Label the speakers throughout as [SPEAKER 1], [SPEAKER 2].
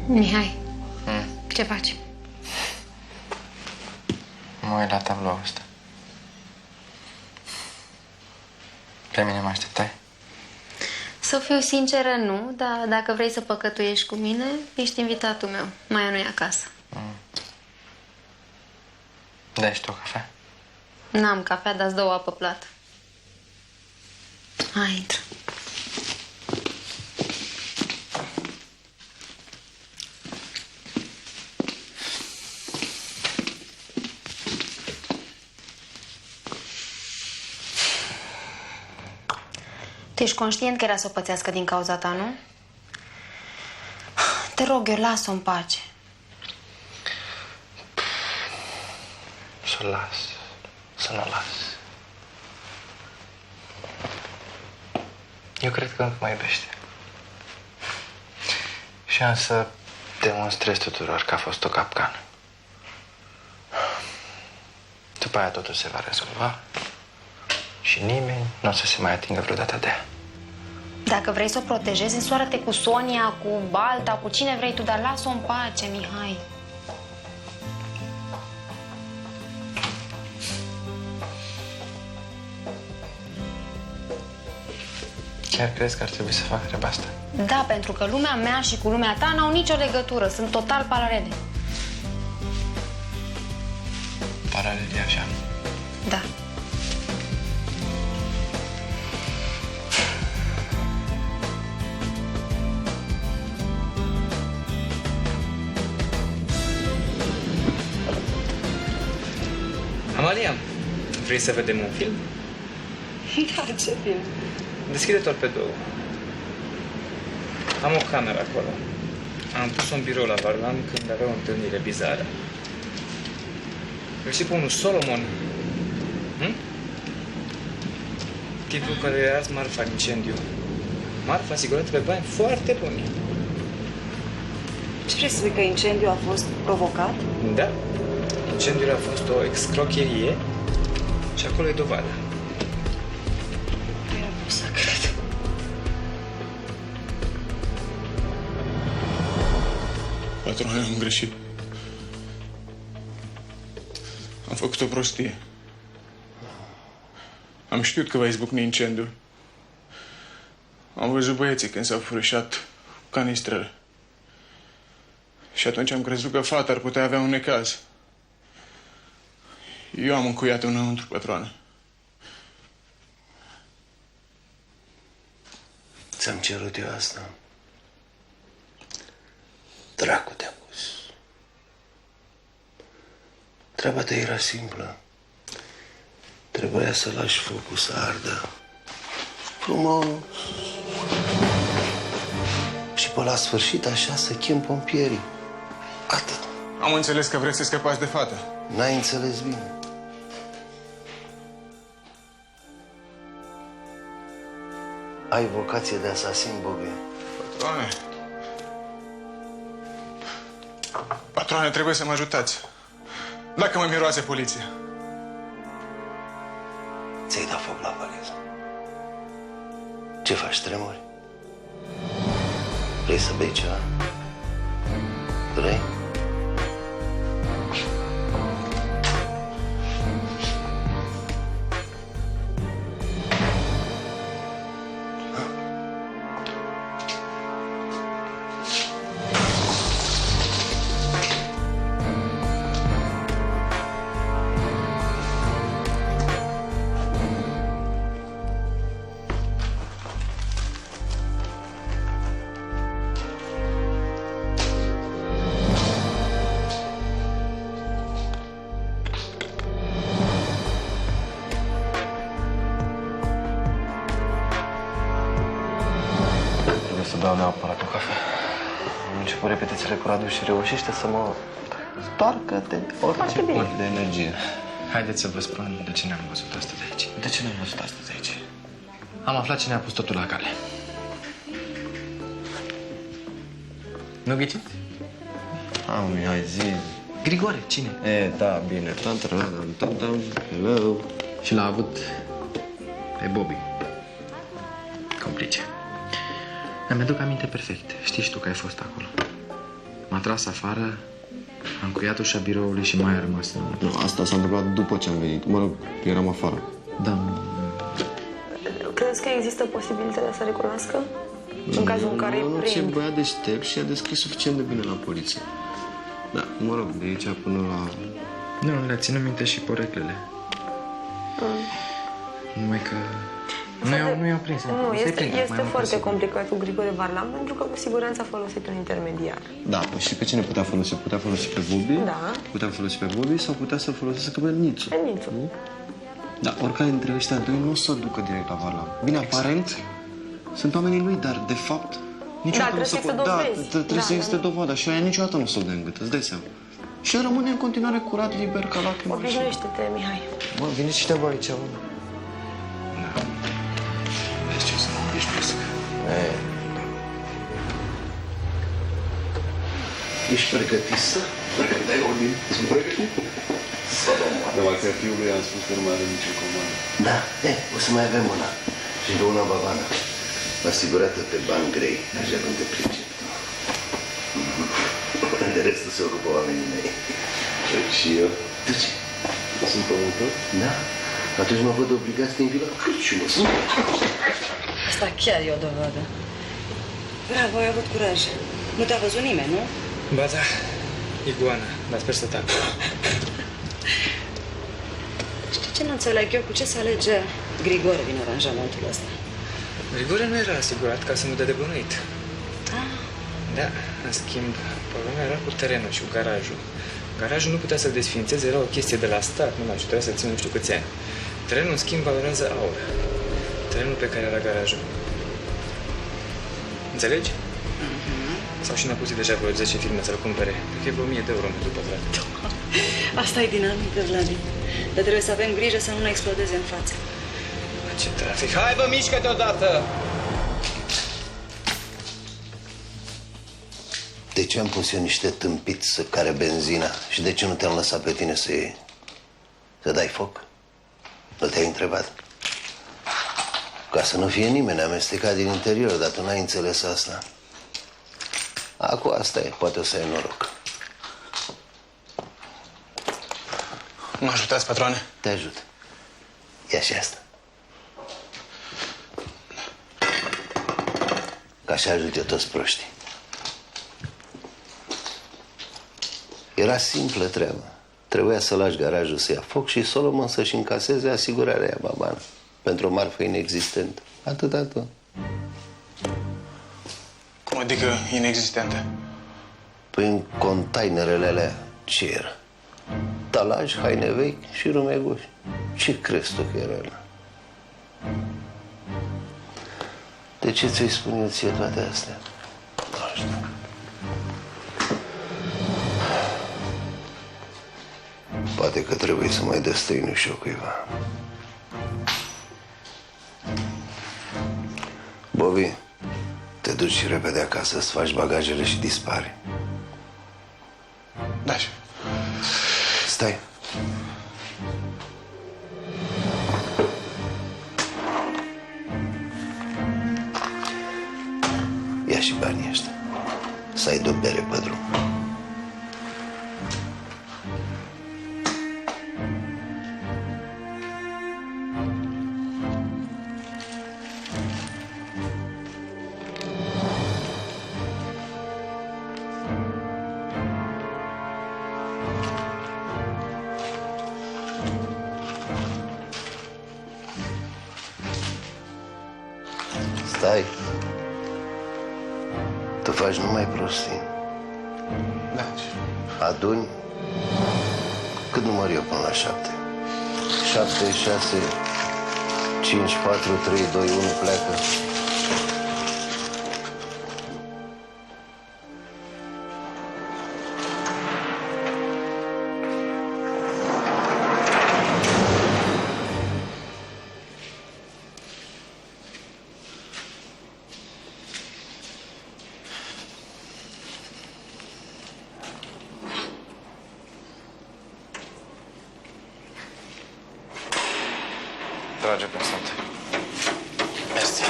[SPEAKER 1] Mihai, ce faci?
[SPEAKER 2] Mă uit la tabloul ăsta. Pe mine mă așteptai?
[SPEAKER 1] Să fiu sinceră, nu, dar dacă vrei să păcătuiești cu mine, ești invitatul meu. Maia nu e acasă.
[SPEAKER 2] Dai și tu o cafea?
[SPEAKER 1] N-am cafea, dar-ți dă o apă plată. Hai, intră. Tu ești conștient că era să o pățească din cauza ta, nu? Te rog eu, las-o în pace.
[SPEAKER 2] Să o las. Să nu o las. Eu cred că încă mă iubește. Și am să demonstrez tuturor că a fost o capcană. După aia totul se va rezolva și nimeni nu o să se mai atingă vreodată de ea.
[SPEAKER 1] Dacă vrei să o protejezi, însoară-te cu Sonia, cu Balta, cu cine vrei tu, dar las-o în pace, Mihai.
[SPEAKER 2] Chiar crezi că ar trebui să fac treaba asta?
[SPEAKER 1] Da, pentru că lumea mea și cu lumea ta n-au nicio legătură, sunt total paralele.
[SPEAKER 2] Paralele așa.
[SPEAKER 1] Da.
[SPEAKER 3] Amalia, vrei să vedem un film?
[SPEAKER 4] Da, ce film?
[SPEAKER 3] Deschide torpedoul. Am o cameră acolo. Am pus-o în birou la Varlam când avea o întâlnire bizară. Îl știi pe unul Solomon? Tipul care i-a ars marfa în incendiu. Marfa asigurată pe bani foarte buni.
[SPEAKER 4] Ce vrei să spui, că incendiul a fost provocat?
[SPEAKER 3] Da. Incendiul a fost o excrocherie și acolo e dovada.
[SPEAKER 4] Nu pot să cred.
[SPEAKER 5] Patrone, am greșit. Am făcut o prostie. Am știut că va izbucni incendiul. Am văzut băieții când s-au furișat canistrele. Și atunci am crezut că fata ar putea avea un necaz. Eu am încuiat-o înăuntru, patroane.
[SPEAKER 6] Ți-am cerut eu asta. Dracu te-a pus. Treaba ta era simplă. Trebuia să lași focul să ardă. Frumos. Și pe la sfârșit așa să chem pompierii. Atât.
[SPEAKER 5] Am înțeles că vreți să scăpați de fată.
[SPEAKER 6] N-ai înțeles bine. Ai vocație de asasin, Bobby.
[SPEAKER 5] Patroane. Patroane, trebuie să mă ajutați. Dacă mă miroase poliția.
[SPEAKER 6] Ți-ai dat foc la valiză. Ce faci, tremuri? Vrei să bei ceva? Vrei?
[SPEAKER 2] Să beau neapărat o cafea. Am început repetițiile cu Radu și reușește să mă stoarcă de orice punct de energie. Haideți să vă spun de ce ne-am văzut astăzi aici. De ce ne-am văzut astăzi aici? Am aflat ce ne-a pus totul la cale. Nu ghiciți? Hai zi. Grigore, cine? Da, bine. Hello. Și l-a avut pe Bobby. Complice. Îmi aduc aminte perfect. Știi și tu că ai fost acolo.
[SPEAKER 3] M-a tras afară, am încuiat ușa biroului și mai a rămas în urmă.
[SPEAKER 2] Nu, asta s-a întâmplat după ce am venit. Mă rog, eram afară.
[SPEAKER 3] Da,
[SPEAKER 4] Crezi că există posibilitatea să recunoască? În cazul în care
[SPEAKER 2] Nu,
[SPEAKER 4] îi
[SPEAKER 2] ce
[SPEAKER 4] prind.
[SPEAKER 2] băiat deștept și a descris suficient de bine la poliție. Da, mă rog, de aici până la...
[SPEAKER 3] nu, le țin minte și poreclele. Numai că... Nu i-au prins.
[SPEAKER 4] Nu,
[SPEAKER 3] Se
[SPEAKER 4] este
[SPEAKER 3] prinde, mai mult
[SPEAKER 4] foarte
[SPEAKER 3] posibil.
[SPEAKER 4] complicat cu Grigore Varlam, pentru că cu siguranță a folosit un intermediar.
[SPEAKER 2] Da, și pe cine putea folosi? Putea folosi pe Bobby?
[SPEAKER 4] Da.
[SPEAKER 2] Putea folosi pe Bobby sau putea să folosească pe Nițu?
[SPEAKER 4] Pe Nițu.
[SPEAKER 2] Da, oricare dintre ăștia doi nu o să ducă direct la Varlam. Bine, aparent, sunt oamenii lui, dar de fapt... Niciodată
[SPEAKER 4] Da,
[SPEAKER 2] nu
[SPEAKER 4] trebuie să
[SPEAKER 2] pot-
[SPEAKER 4] existe dovezi.
[SPEAKER 2] trebuie să
[SPEAKER 4] Da,
[SPEAKER 2] existe dovada și aia niciodată nu o să o dea în gât, îți dai seama. Și rămâne în continuare curat, liber, ca lacrima. și-
[SPEAKER 4] Obișnuiește-te, Mihai.
[SPEAKER 2] Mă, vine și treaba aici, mă.
[SPEAKER 3] Da. Deci ce să mă obișnuiesc?
[SPEAKER 6] Ești pregătit să? Pregătit, Odin? Sunt pregătit?
[SPEAKER 7] Dar maxia fiului am spus că nu mai are nicio comandă.
[SPEAKER 6] Da, o să mai avem una. Și de una babană. Asigurată pe bani grei, așa cum te pricep. De restul se ocupă oamenii mei.
[SPEAKER 7] Și eu?
[SPEAKER 6] Tu ce?
[SPEAKER 7] Sunt omul tău?
[SPEAKER 6] Da? Atunci mă văd obligat să te invit la Crăciun.
[SPEAKER 4] Asta chiar e o dovadă. Bravo, ai avut curaj. Nu te-a văzut nimeni, nu?
[SPEAKER 3] Ba da, iguana, dar sper să tac.
[SPEAKER 4] Știi ce nu înțeleg eu? Cu ce se alege Grigore din aranjamentul ăsta?
[SPEAKER 3] Grigore nu era asigurat ca să nu dea de bănuit. Da, în schimb, problema era cu terenul și cu garajul. Garajul nu putea să-l desființeze, era o chestie de la stat, nu mai știu, trebuia să țină nu știu câți ani. Terenul, în schimb, valorează aur. Terenul pe care era garajul. Înțelegi? Sau și n-a pus deja vreo 10 firme să-l cumpere. Cred că e vreo 1000 de euro pentru pătrat.
[SPEAKER 4] Asta e dinamică, Vladi. Dar trebuie să avem grijă să nu ne explodeze în față.
[SPEAKER 3] Ce trafic! Hai, bă, mișcă-te odată!
[SPEAKER 6] De ce am pus eu niște tâmpiți să care benzina și de ce nu te-am lăsat pe tine să iei? Să dai foc? Nu te-ai întrebat? Ca să nu fie nimeni amestecat din interior, dar tu n-ai înțeles asta. Acum asta e, poate o să ai noroc.
[SPEAKER 5] Mă ajutați, patroane?
[SPEAKER 6] Te ajut. Ia și asta. Ca așa ajut eu toți proștii. Era simplă treaba. Trebuia să lași garajul să ia foc și Solomon să-și încaseze asigurarea aia babană pentru o marfă inexistentă. Atâta tot.
[SPEAKER 5] Cum adică inexistentă?
[SPEAKER 6] Păi în containerele alea ce era? Talași, haine vechi și rumeguși. Ce crezi tu că era ăla? De ce ți-i spun eu ție toate astea? Nu știu. Poate că trebuie să mai destăinu și eu cuiva. Bobby, te duci repede acasă, îți faci bagajele și dispari.
[SPEAKER 5] Da, șef.
[SPEAKER 6] Stai. Ia și banii ăștia. Să ai de-o bere pe drum. Stai. Tu faci numai prostii.
[SPEAKER 5] Da, șef.
[SPEAKER 6] Aduni. Cât număr eu până la 7? 7, 6, 5, 4, 3, 2, 1, pleacă.
[SPEAKER 2] Trage constant.
[SPEAKER 5] Mersi.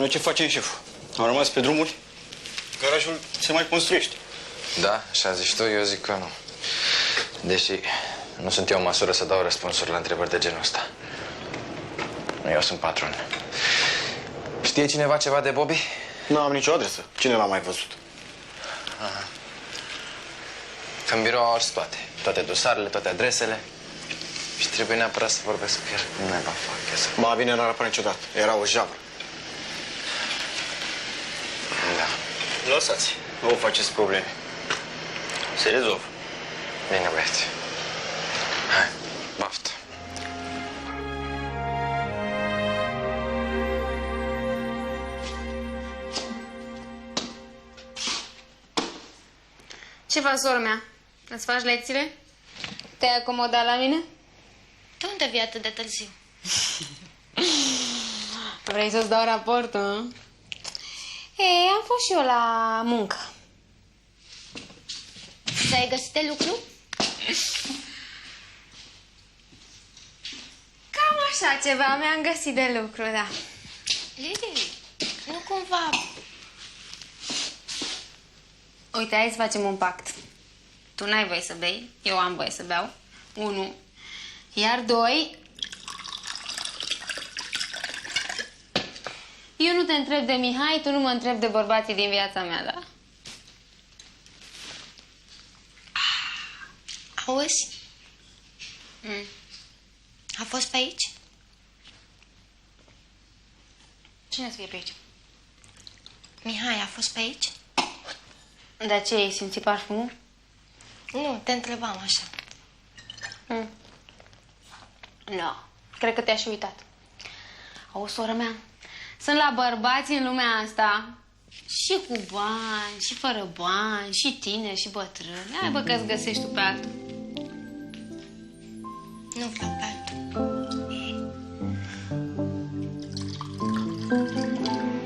[SPEAKER 8] noi ce facem, șeful? Am rămas pe drumuri? Garajul se mai construiește.
[SPEAKER 2] Da, așa zici tu, eu zic că nu. Deși nu sunt eu în măsură să dau răspunsuri la întrebări de genul ăsta. Eu sunt patron. Știe cineva ceva de Bobby?
[SPEAKER 8] Nu am nicio adresă. Cine l-a mai văzut?
[SPEAKER 2] Aha. Că în birou au ars toate. Toate dosarele, toate adresele. Și trebuie neapărat să vorbesc cu el. Nu mai va fac să...
[SPEAKER 8] Ba, bine, n-ar apărea niciodată. Era o javră.
[SPEAKER 2] Da.
[SPEAKER 8] Lăsați. Nu vă faceți probleme. Se rezolvă.
[SPEAKER 2] Bine, băieți. Hai, baftă.
[SPEAKER 1] Ce faci, sora mea? Îți faci lecțiile? Te-ai acomodat la mine?
[SPEAKER 9] De unde vii atât de târziu?
[SPEAKER 1] Vrei să-ți dau raportul? Ei, am fost și eu la muncă.
[SPEAKER 9] Ți-ai găsit de lucru?
[SPEAKER 1] Cam așa ceva mi-am găsit de lucru, da.
[SPEAKER 9] Lili, nu cumva...
[SPEAKER 1] Uite, hai să facem un pact. Tu n-ai voie să bei, eu am voie să beau. 1. Iar 2... Eu nu te întreb de Mihai, tu nu mă întrebi de bărbații din viața mea, da?
[SPEAKER 9] Auzi? A fost pe aici?
[SPEAKER 1] Cine scrie pe aici?
[SPEAKER 9] Mihai, a fost pe aici?
[SPEAKER 1] De ce ai simțit parfumul?
[SPEAKER 9] Nu, te întrebam așa.
[SPEAKER 1] Nu, cred că te-aș uitat. Auzi, sora mea, sunt la bărbați în lumea asta și cu bani, și fără bani, și tineri, și bătrâni. Hai, bă, că-ți găsești tu pe altul.
[SPEAKER 9] Nu vreau pe